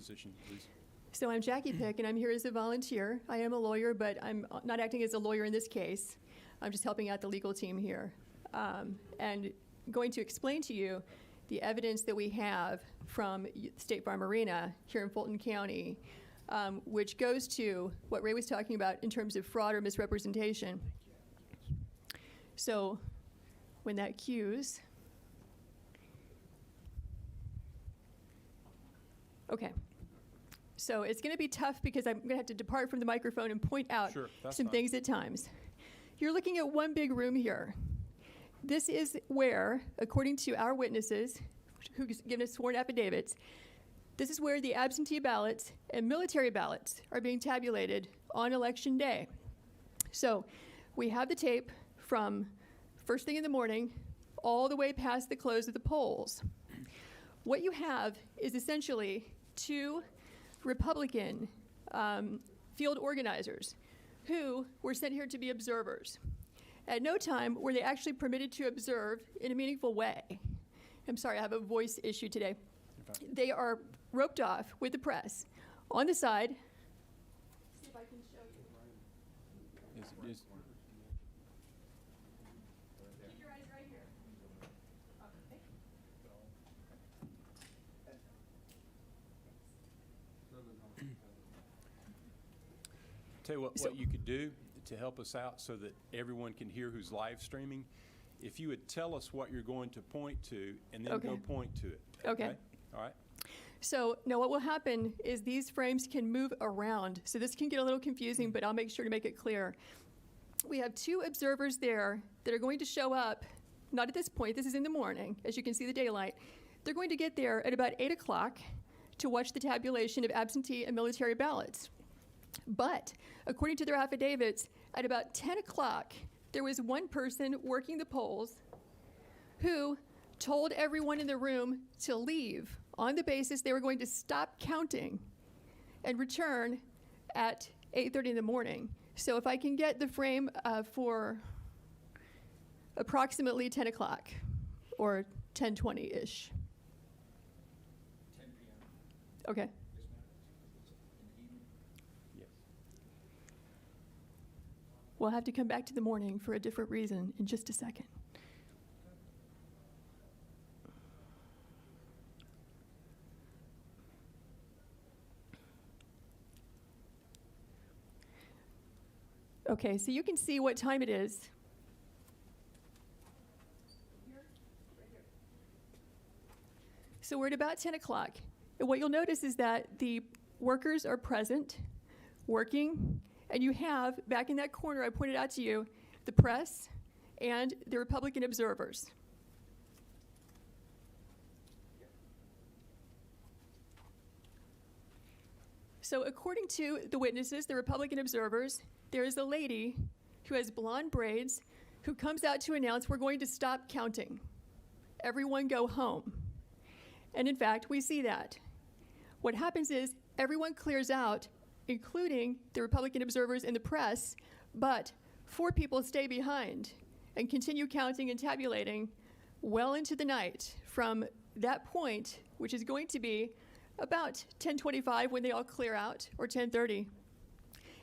position, please? So I'm Jackie Pick, and I'm here as a volunteer. I am a lawyer, but I'm not acting as a lawyer in this case. I'm just helping out the legal team here. And going to explain to you the evidence that we have from State Farm Arena here in Fulton County, which goes to what Ray was talking about in terms of fraud or misrepresentation. So when that cues, okay. So it's going to be tough because I'm going to have to depart from the microphone and point out some things at times. You're looking at one big room here. This is where, according to our witnesses, who've given us sworn affidavits, this is where the absentee ballots and military ballots are being tabulated on election day. So we have the tape from first thing in the morning all the way past the close of the polls. What you have is essentially two Republican field organizers who were sent here to be observers. At no time were they actually permitted to observe in a meaningful way. I'm sorry, I have a voice issue today. They are roped off with the press on the side. See if I can show you. Keep your eyes right here. Okay. Tell you what you could do to help us out so that everyone can hear who's live streaming. If you would tell us what you're going to point to and then go point to it. Okay. All right. So now what will happen is these frames can move around. So this can get a little confusing, but I'll make sure to make it clear. We have two observers there that are going to show up, not at this point, this is in the morning, as you can see the daylight. They're going to get there at about 8 o'clock to watch the tabulation of absentee and military ballots. But according to their affidavits, at about 10 o'clock, there was one person working the polls who told everyone in the room to leave on the basis they were going to stop counting and return at 8:30 in the morning. So if I can get the frame for approximately 10 o'clock or 10:20-ish. 10 p.m. Okay. Yes. We'll have to come back to the morning for a different reason in just a second. Okay, so you can see what time it is. So we're at about 10 o'clock. And what you'll notice is that the workers are present, working, and you have, back in that corner I pointed out to you, the press and the Republican observers. So according to the witnesses, the Republican observers, there is a lady who has blonde braids who comes out to announce we're going to stop counting. Everyone go home. And in fact, we see that. What happens is everyone clears out, including the Republican observers and the press, but 4 people stay behind and continue counting and tabulating well into the night from that point, which is going to be about 10:25 when they all clear out, or 10:30.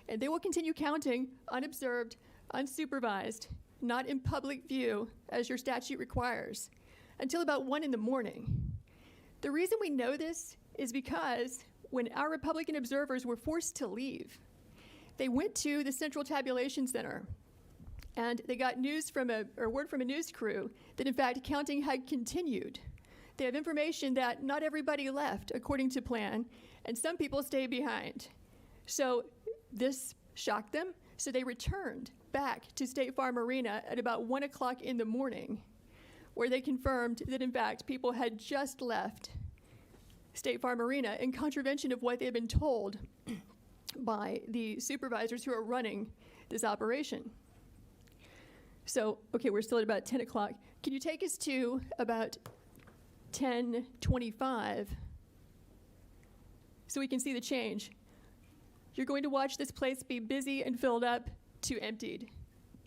And they will continue counting unobserved, unsupervised, not in public view as your statute requires, until about 1 in the morning. The reason we know this is because when our Republican observers were forced to leave, they went to the Central Tabulation Center and they got word from a news crew that in fact counting had continued. They have information that not everybody left according to plan, and some people stayed behind. So this shocked them, so they returned back to State Farm Arena at about 1 o'clock in the morning, where they confirmed that in fact people had just left State Farm Arena in contravention of what they had been told by the supervisors who are running this operation. So, okay, we're still at about 10 o'clock. Can you take us to about 10:25 so we can see the change? You're going to watch this place be busy and filled up to emptied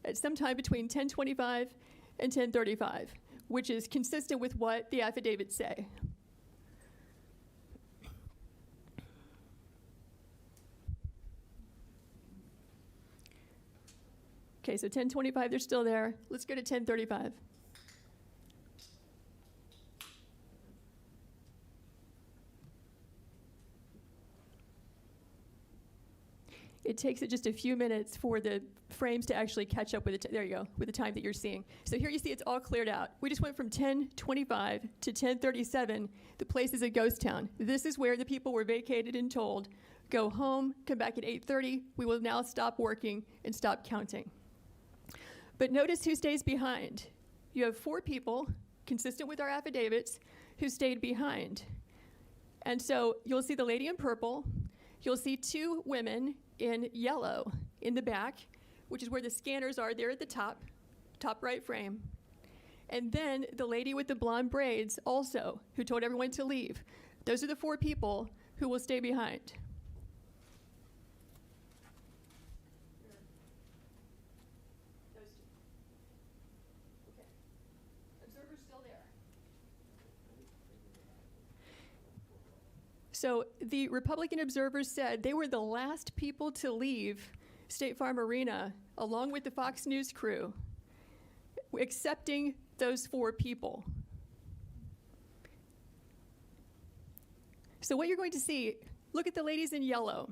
at some time between 10:25 and 10:35, which is consistent with what the affidavits say. Okay, so 1025, they're still there. Let's go to 1035. It takes it just a few minutes for the frames to actually catch up with there you go, with the time that you're seeing. So here you see it's all cleared out. We just went from 1025 to 1037. The place is a ghost town. This is where the people were vacated and told, go home, come back at 8:30. We will now stop working and stop counting. But notice who stays behind. You have 4 people, consistent with our affidavits, who stayed behind. And so you'll see the lady in purple. You'll see 2 women in yellow in the back, which is where the scanners are there at the top right frame. And then the lady with the blonde braids also, who told everyone to leave. Those are the 4 people who will stay behind. Those 2. Okay. Observer's still there. So the Republican observers said they were the last people to leave State Farm Arena, along with the Fox News crew, accepting those 4 people. So what you're going to see, look at the ladies in yellow.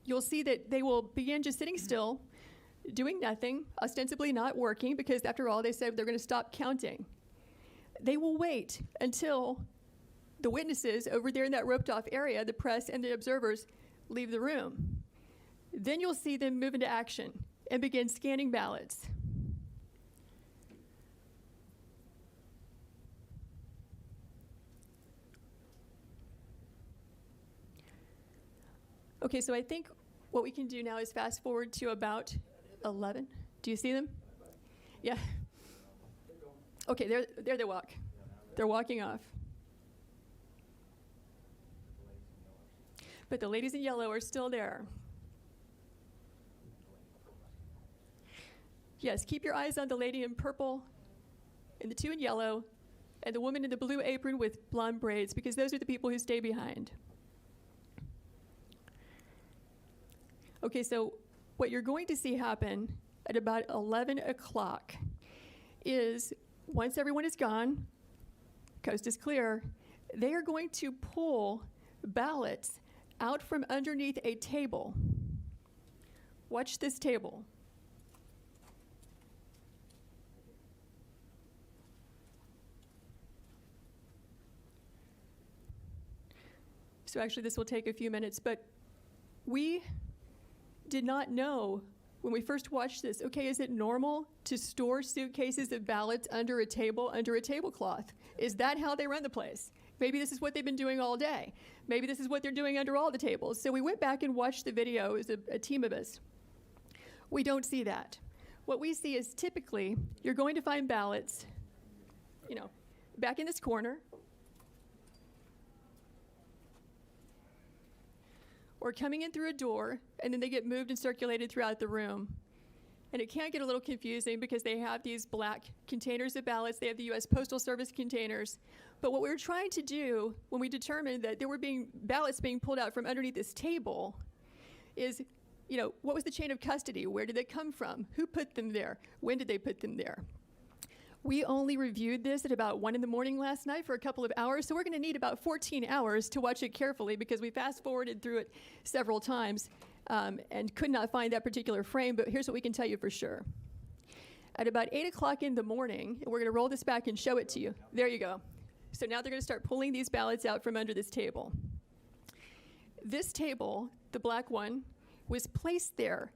You'll see that they will begin just sitting still, doing nothing, ostensibly not working, because after all, they said they're going to stop counting. They will wait until the witnesses over there in that roped off area, the press and the observers, leave the room. Then you'll see them move into action and begin scanning ballots. Okay, so I think what we can do now is fast forward to about 11. Do you see them? Yeah. Okay, there they walk. They're walking off. But the ladies in yellow are still there. Yes, keep your eyes on the lady in purple and the 2 in yellow and the woman in the blue apron with blonde braids, because those are the people who stay behind. Okay, so what you're going to see happen at about 11 o'clock is, once everyone is gone, coast is clear, they are going to pull ballots out from underneath a table. Watch this table. So actually this will take a few minutes, but we did not know when we first watched this, okay, is it normal to store suitcases of ballots under a table, under a tablecloth? Is that how they run the place? Maybe this is what they've been doing all day. Maybe this is what they're doing under all the tables. So we went back and watched the video as a team of us. We don't see that. What we see is typically you're going to find ballots, back in this corner, or coming in through a door, and then they get moved and circulated throughout the room. And it can get a little confusing because they have these black containers of ballots. They have the U.S. Postal Service containers. But what we were trying to do when we determined that there were ballots being pulled out from underneath this table is, what was the chain of custody? Where did they come from? Who put them there? When did they put them there? We only reviewed this at about 1 in the morning last night for a couple of hours, so we're going to need about 14 hours to watch it carefully because we fast-forwarded through it several times and could not find that particular frame, but here's what we can tell you for sure. At about 8 o'clock in the morning, and we're going to roll this back and show it to you. There you go. So now they're going to start pulling these ballots out from under this table. This table, the black one, was placed there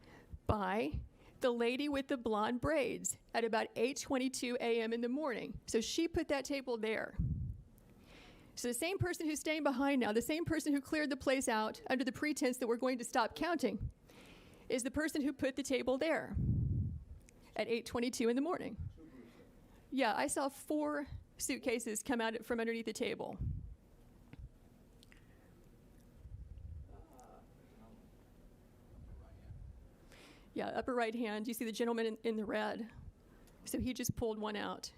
by the lady with the blonde braids at about 8:22 a.m. in the morning. So she put that table there. So the same person who's staying behind now, the same person who cleared the place out under the pretense that we're going to stop counting, is the person who put the table there at 8:22 in the morning. Yeah, I saw 4 suitcases come out from underneath the table. Yeah, upper right hand, you see the gentleman in the red. So he just pulled one out.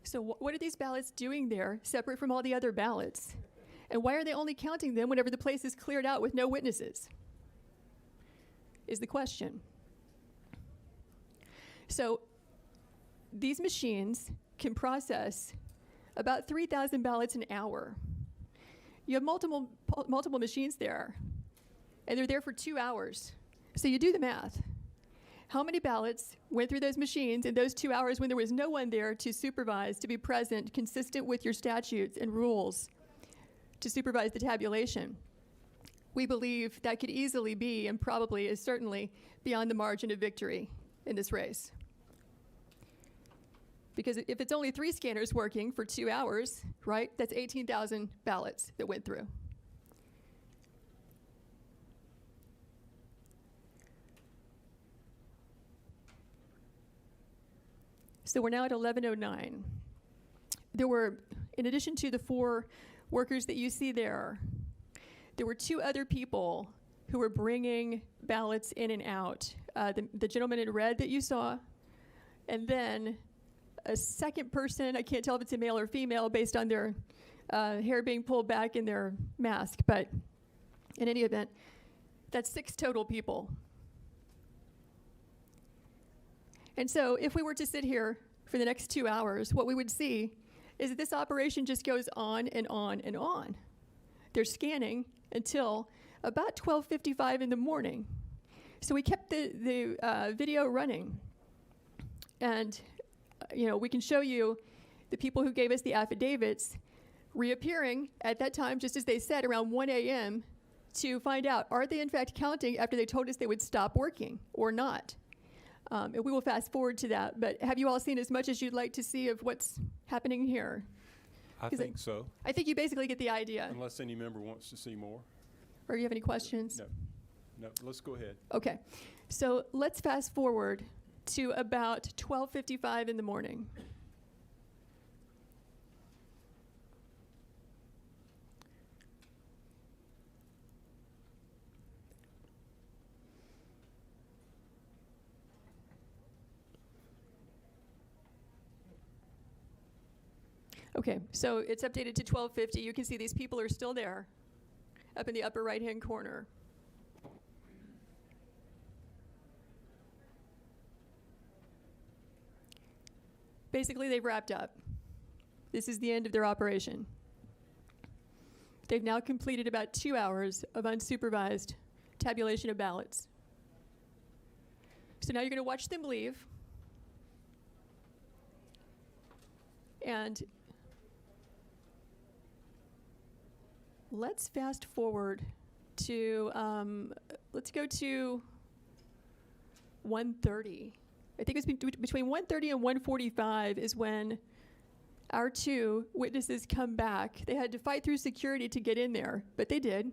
So what are these ballots doing there, separate from all the other ballots? And why are they only counting them whenever the place is cleared out with no witnesses? Is the question. So these machines can process about 3,000 ballots an hour. You have multiple machines there, and they're there for 2 hours. So you do the math. How many ballots went through those machines in those 2 hours when there was no one there to supervise, to be present, consistent with your statutes and rules, to supervise the tabulation? We believe that could easily be, and probably is certainly, beyond the margin of victory in this race. Because if it's only 3 scanners working for 2 hours, right, that's 18,000 ballots that went through. So we're now at 11:09. There were, in addition to the 4 workers that you see there were 2 other people who were bringing ballots in and out. The gentleman in red that you saw, and then a second person. I can't tell if it's a male or female based on their hair being pulled back in their mask, but in any event, that's 6 total people. And so if we were to sit here for the next 2 hours, what we would see is that this operation just goes on and on and on. They're scanning until about 12:55 in the morning. So we kept the video running. And we can show you the people who gave us the affidavits reappearing at that time, just as they said, around 1 a.m. to find out, are they in fact counting after they told us they would stop working or not? And we will fast forward to that. But have you all seen as much as you'd like to see of what's happening here? I think so. I think you basically get the idea. Unless any member wants to see more. Or you have any questions? No, let's go ahead. Okay. So let's fast forward to about 12:55 in the morning. Okay, so it's updated to 12:50. You can see these people are still there, up in the upper right-hand corner. Basically, they've wrapped up. This is the end of their operation. They've now completed about 2 hours of unsupervised tabulation of ballots. So now you're going to watch them leave. And let's fast forward to, let's go to 1:30. I think it's between 1:30 and 1:45 is when our 2 witnesses come back. They had to fight through security to get in there, but they did.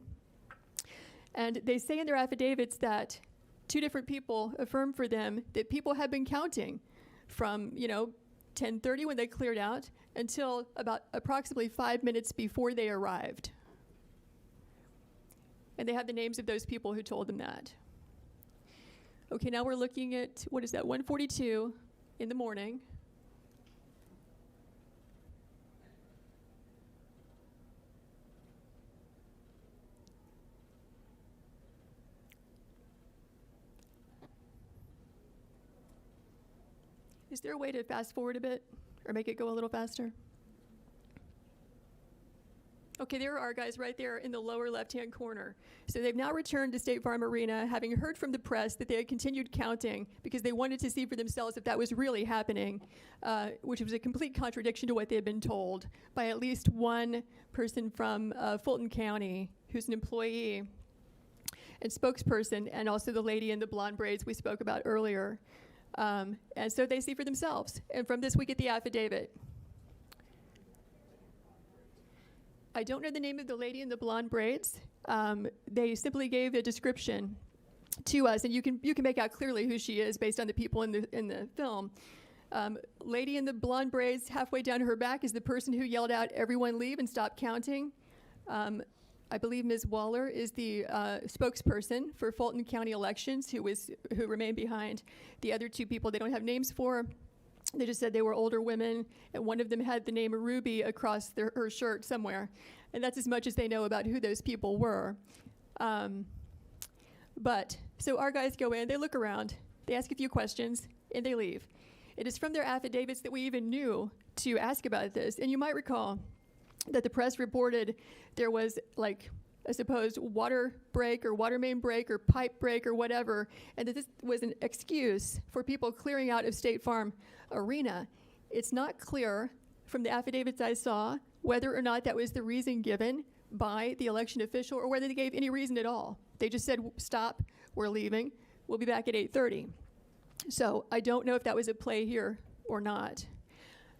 And they say in their affidavits that 2 different people affirmed for them that people had been counting from, 10:30 when they cleared out until about approximately 5 minutes before they arrived. And they have the names of those people who told them that. Okay, now we're looking at, 1:42 in the morning. Is there a way to fast forward a bit or make it go a little faster? Okay, there are our guys right there in the lower left-hand corner. So they've now returned to State Farm Arena, having heard from the press that they had continued counting because they wanted to see for themselves if that was really happening, which was a complete contradiction to what they had been told by at least one person from Fulton County who's an employee and spokesperson, and also the lady in the blonde braids we spoke about earlier. And so they see for themselves. And from this, we get the affidavit. I don't know the name of the lady in the blonde braids. They simply gave a description to us, and you can make out clearly who she is based on the people in the film. Lady in the blonde braids, halfway down her back, is the person who yelled out, "Everyone leave and stop counting." I believe Ms. Waller is the spokesperson for Fulton County elections, who remained behind. The other 2 people they don't have names for. They just said they were older women, and one of them had the name Ruby across her shirt somewhere. And that's as much as they know about who those people were. So our guys go in, they look around, they ask a few questions, and they leave. It is from their affidavits that we even knew to ask about this. And you might recall that the press reported there was like a supposed water break or water main break or pipe break or whatever, and that this was an excuse for people clearing out of State Farm Arena. It's not clear from the affidavits I saw whether or not that was the reason given by the election official or whether they gave any reason at all. They just said, stop, we're leaving, we'll be back at 8:30. So I don't know if that was at play here or not.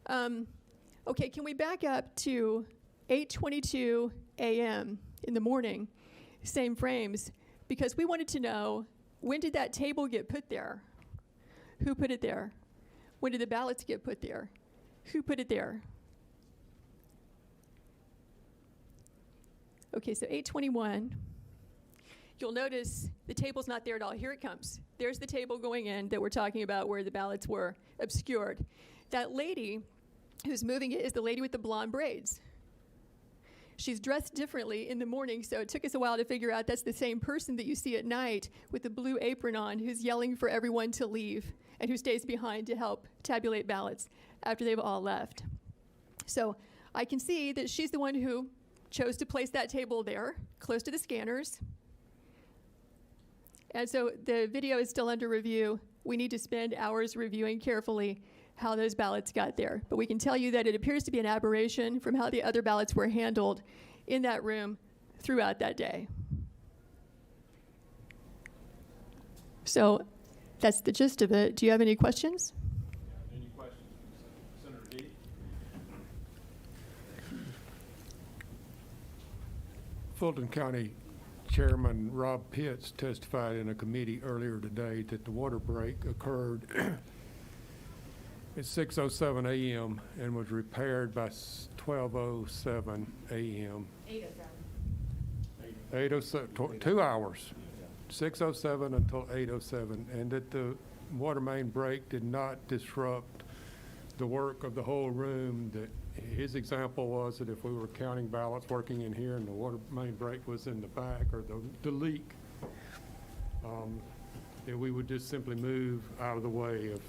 Okay, can we back up to 8:22 a.m. in the morning, same frames, because we wanted to know, when did that table get put there? Who put it there? When did the ballots get put there? Who put it there? Okay, so 8:21. You'll notice the table's not there at all. Here it comes. There's the table going in that we're talking about where the ballots were obscured. That lady who's moving it is the lady with the blonde braids. She's dressed differently in the morning, so it took us a while to figure out that's the same person that you see at night with the blue apron on who's yelling for everyone to leave and who stays behind to help tabulate ballots after they've all left. So I can see that she's the one who chose to place that table there, close to the scanners. And so the video is still under review. We need to spend hours reviewing carefully how those ballots got there. But we can tell you that it appears to be an aberration from how the other ballots were handled in that room throughout that day. So that's the gist of it. Do you have any questions? Any questions, Senator Deedy? Fulton County Chairman Rob Pitts testified in a committee earlier today that the water break occurred at 6:07 a.m. and was repaired by 12:07 a.m. 8:07, 2 hours, 6:07 until 8:07, and that the water main break did not disrupt the work of the whole room. That his example was that if we were counting ballots working in here and the water main break was in the back, or the leak, that we would just simply move out of the way of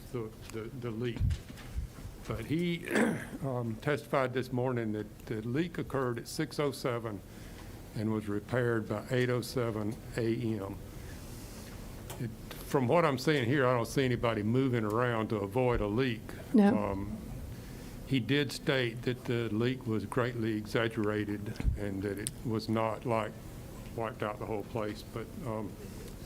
the leak. But he testified this morning that the leak occurred at 6:07 and was repaired by 8:07 a.m. From what I'm seeing here, I don't see anybody moving around to avoid a leak. No. He did state that the leak was greatly exaggerated and that it was not like wiped out the whole place, but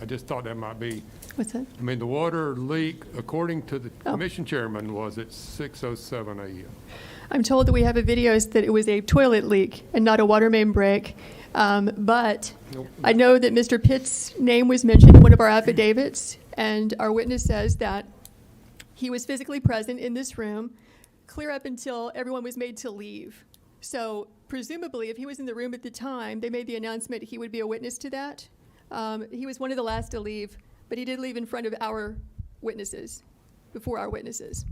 I just thought that might be. What's that? I mean, the water leak, according to the commission chairman, was at 6:07 a.m. I'm told that we have a video that it was a toilet leak and not a water main break. But Nope. I know that Mr. Pitt's name was mentioned in one of our affidavits, and our witness says that he was physically present in this room clear up until everyone was made to leave. So presumably, if he was in the room at the time, they made the announcement he would be a witness to that. He was one of the last to leave, but he did leave in front of our witnesses, before our witnesses.